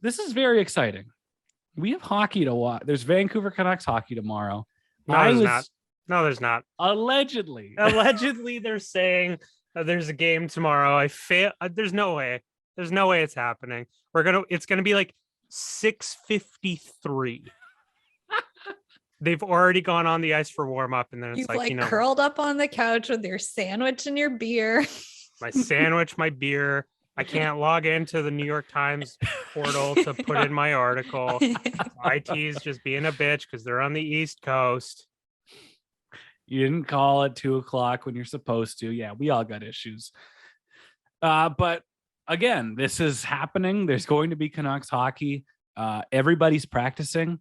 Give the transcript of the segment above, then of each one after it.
this is very exciting. We have hockey to watch. There's Vancouver Canucks hockey tomorrow. No, there's not. Allegedly. Allegedly, they're saying there's a game tomorrow. There's no way. There's no way it's happening. It's gonna be like 6:53. They've already gone on the ice for warm up, and then it's You've curled up on the couch with your sandwich and your beer. My sandwich, my beer. I can't log into the New York Times portal to put in my article. IT's just being a bitch because they're on the East Coast. You didn't call at 2:00 when you're supposed to. Yeah, we all got issues. But again, this is happening. There's going to be Canucks hockey. Everybody's practicing.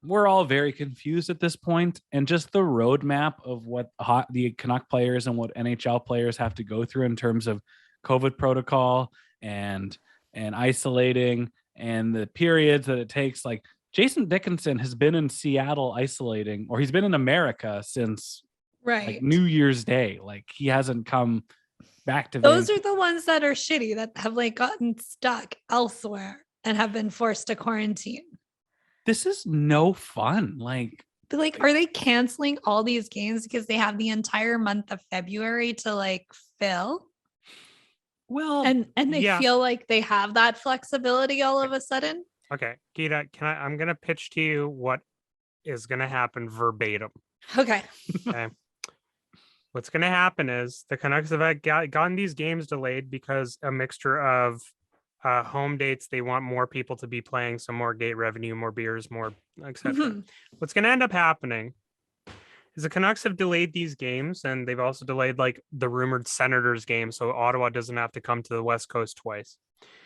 We're all very confused at this point, and just the roadmap of what the Canuck players and what NHL players have to go through in terms of COVID protocol and isolating and the periods that it takes. Like Jason Dickinson has been in Seattle isolating, or he's been in America since like New Year's Day. Like he hasn't come back to those Vancouver. Are the ones that are shitty that have like gotten stuck elsewhere and have been forced to quarantine. This is no fun. Like, are they canceling all these games because they have the entire month of February to like fill? Well, and they feel like they have that flexibility all of a sudden. Okay, Gita, I'm gonna pitch to you what is gonna happen verbatim. Okay. What's gonna happen is the Canucks have gotten these games delayed because a mixture of home dates. They want more people to be playing, so more gate revenue, more beers, more etc. Mm-hmm. What's going to end up happening is the Canucks have delayed these games, and they've also delayed like the rumored Senators game, so Ottawa doesn't have to come to the West Coast twice.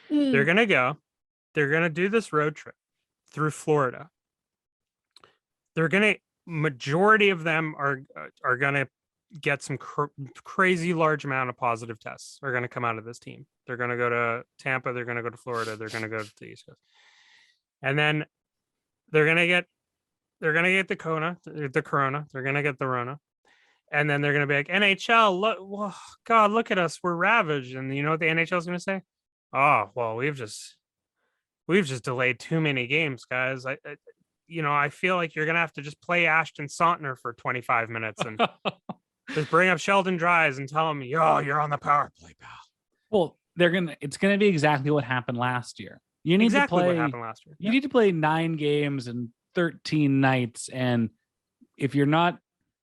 They're going to do this road trip through Florida. Majority of them are going to get some crazy large amount of positive tests are going to come out of this team. They're going to go to Tampa. They're going to go to Florida. They're going to go to the East Coast. And then they're going to get the corona. They're going to get the Rona. And then they're going to be like, NHL, look at us. We're ravaged. And you know what the NHL is going to say? Oh, well, we've just delayed too many games, guys. I feel like you're going to have to just play Ashton Sautner for 25 minutes and just bring up Sheldon Dries and tell him, you're on the power play, pal. Well, it's gonna be exactly what happened last year. You need to play what happened last year. You need to play 9 games and 13 nights. And if you're not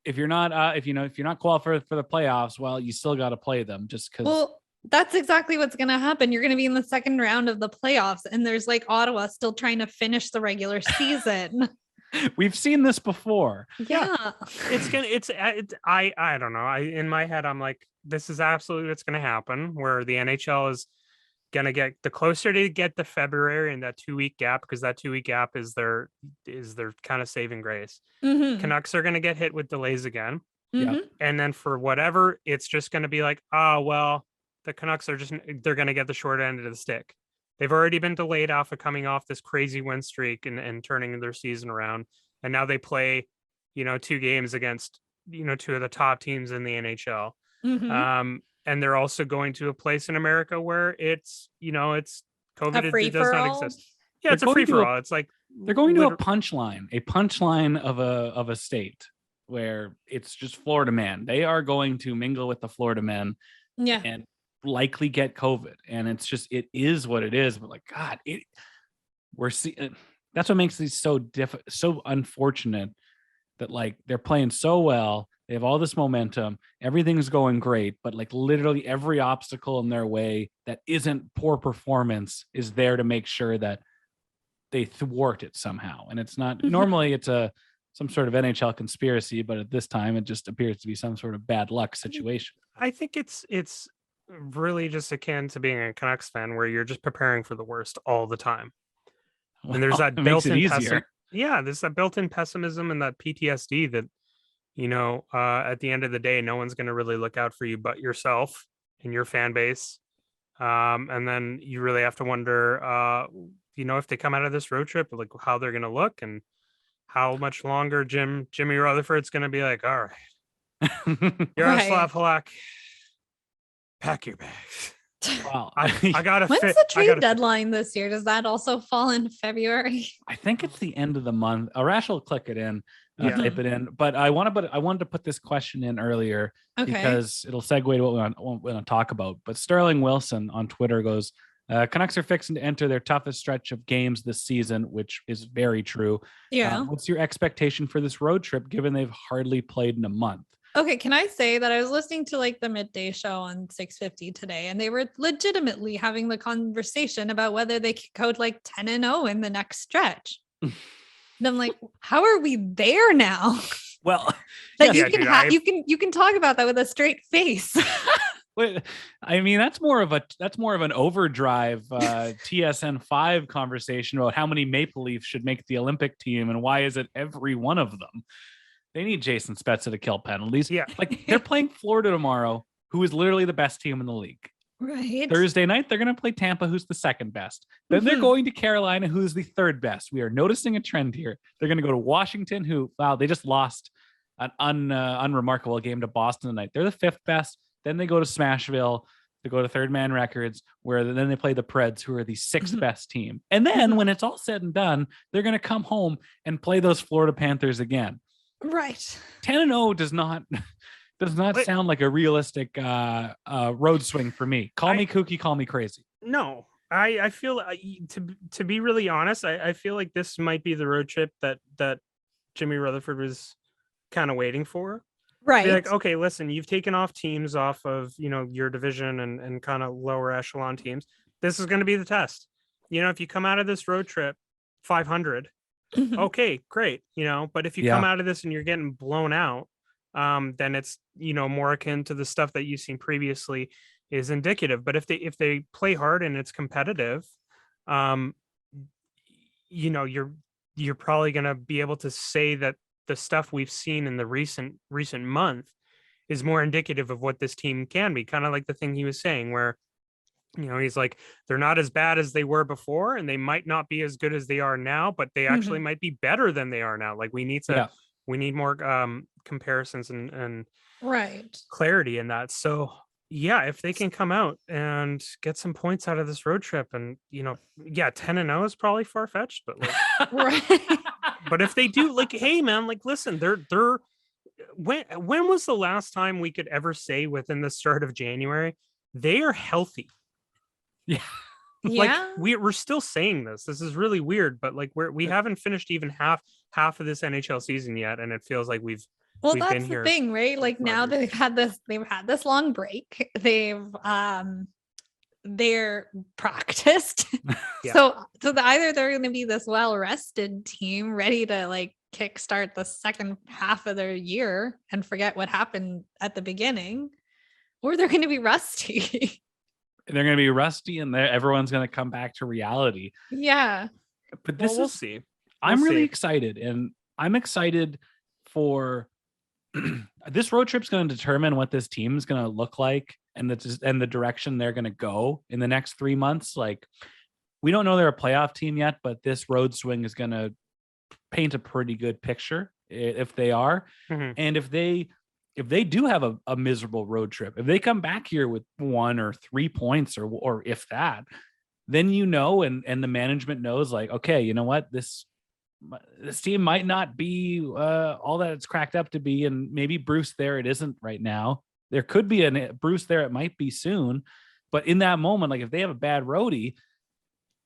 qualified for the playoffs, well, you still got to play them just because. Well, that's exactly what's going to happen. You're going to be in the second round of the playoffs, and there's like Ottawa still trying to finish the regular season. We've seen this before. Yeah. I don't know. In my head, I'm like, this is absolutely what's going to happen, where the NHL is going to get the closer to get to February and that 2-week gap, because that 2-week gap is their kind of saving grace. Mm-hmm. Canucks are going to get hit with delays again. Mm-hmm. Yeah. And then for whatever, it's just going to be like, the Canucks they're going to get the short end of the stick. They've already been delayed coming off this crazy win streak and turning their season around. And now they play, 2 games against, 2 of the top teams in the NHL. Mm-hmm. And they're also going to a place in America where it's COVID. It does not exist. Yeah, it's a free for all. It's like they're going to a punchline of a state where it's just Florida man. They are going to mingle with the Florida men. Yeah. And likely get COVID, and it is what it is. But like, God, we're seeing. That's what makes these so unfortunate. That like they're playing so well, they have all this momentum, everything's going great, but like literally every obstacle in their way that isn't poor performance is there to make sure that they thwart it somehow. And it's not normally it's some sort of NHL conspiracy, but at this time it just appears to be some sort of bad luck situation. I think it's really just akin to being a Canucks fan, where you're just preparing for the worst all the time. And there's that built-in there's that built-in pessimism and that PTSD that, at the end of the day, no one's going to really look out for you but yourself and your fan base. And then you really have to wonder, if they come out of this road trip, like how they're going to look and how much longer Jimmy Rutherford's going to be like, all right, Yaroslav Halak, pack your bags. Well, I gotta When's fit. the I trade gotta fit. deadline this year? Does that also fall in February? I think it's the end of the month. Arash will click it in, Yeah. type it in. But I wanted to put this question in earlier Okay. because it'll segue to what we want to talk about. But Sterling Wilson on Twitter goes, Canucks are fixing to enter their toughest stretch of games this season, which is very true. Yeah. What's your expectation for this road trip, given they've hardly played in a month? Okay, can I say that I was listening to like the midday show on 650 today, and they were legitimately having the conversation about whether they could go like 10-0 in the next stretch. And I'm like, how are we there now? Well, That yes, you can talk about that with a straight face. I mean, that's more of an overdrive TSN 5 conversation about how many Maple Leafs should make the Olympic team and why is it every one of them. They need Jason Spezza to kill penalties. Yeah. Like they're playing Florida tomorrow, who is literally the best team in the league. Right. Thursday night, they're going to play Tampa, who's the second best. Then they're going to Carolina, who's the third best. We are noticing a trend here. They're going to go to Washington, who, wow, they just lost an unremarkable game to Boston tonight. They're the fifth best. Then they go to Smashville to go to Third Man Records, where then they play the Preds, who are the sixth best team. And then when it's all said and done, they're going to come home and play those Florida Panthers again. Right. 10-0 does not sound like a realistic road swing for me. Call me kooky, call me crazy. No, I feel to be really honest, I feel like this might be the road trip that Jimmy Rutherford was kind of waiting for. Right. Be like, okay, listen, you've taken off teams off of, your division and kind of lower echelon teams. This is going to be the test. If you come out of this road trip 500, okay, great. But if you come out of this and you're getting blown out, then it's, more akin to the stuff that you've seen previously is indicative. But if they play hard and it's competitive, you're probably going to be able to say that the stuff we've seen in the recent month is more indicative of what this team can be. Kind of like the thing he was saying where, he's like, they're not as bad as they were before and they might not be as good as they are now, but they actually might be better than they are now. Like we need more comparisons and right clarity in that. So yeah, if they can come out and get some points out of this road trip and 10-0 is probably far-fetched, but like right. but if they do, like, hey man, like listen, they're when was the last time we could ever say within the start of January they are healthy? Yeah. Like we're still saying this is really weird, but like we haven't finished even half of this NHL season yet, and it feels like we've that's been the here thing, right? Like now they've had this long break. They're practiced. So either they're going to be this well-rested team ready to like kickstart the second half of their year and forget what happened at the beginning, or they're going to be rusty. They're going to be rusty and everyone's going to come back to reality. Yeah. But we'll see. I'm really excited, and I'm excited for this road trip's going to determine what this team is going to look like and the direction they're going to go in the next 3 months. Like, we don't know they're a playoff team yet, but this road swing is going to paint a pretty good picture if they are. And if they do have a miserable road trip, if they come back here with 1 or 3 points or if that, then and the management knows, like, okay, you know what, this team might not be all that it's cracked up to be, and maybe Bruce there it isn't right now. There could be a Bruce there, it might be soon, but in that moment, like if they have a bad roadie,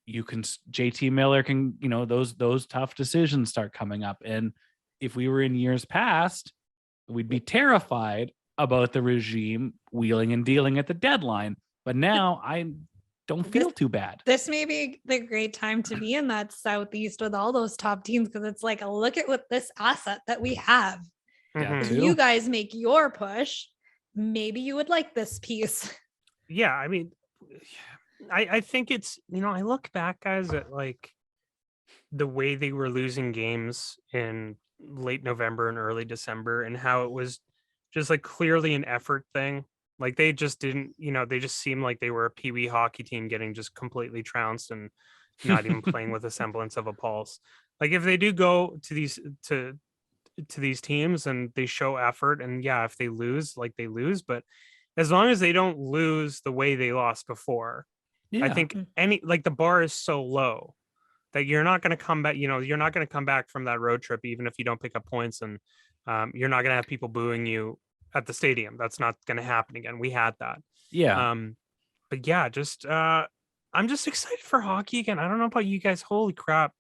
JT Miller can, those tough decisions start coming up. And if we were in years past, we'd be terrified about the regime wheeling and dealing at the deadline. But now I don't feel too bad. This may be the great time to be in that Southeast with all those top teams, because it's like, look at what this asset that we have. If you guys make your push, maybe you would like this piece. Yeah, I mean, I think it's, I look back, guys, at like the way they were losing games in late November and early December, and how it was just like clearly an effort thing. Like they just didn't, they just seemed like they were a peewee hockey team getting just completely trounced and not even playing with a semblance of a pulse. Like if they do go to these teams and they show effort, and if they lose, like they lose, but as long as they don't lose the way they lost before. Yeah. I think the bar is so low that you're not going to come back. You're not going to come back from that road trip, even if you don't pick up points, and you're not going to have people booing you at the stadium. That's not going to happen again. We had that. Yeah. But yeah, just I'm just excited for hockey again. I don't know about you guys. Holy crap.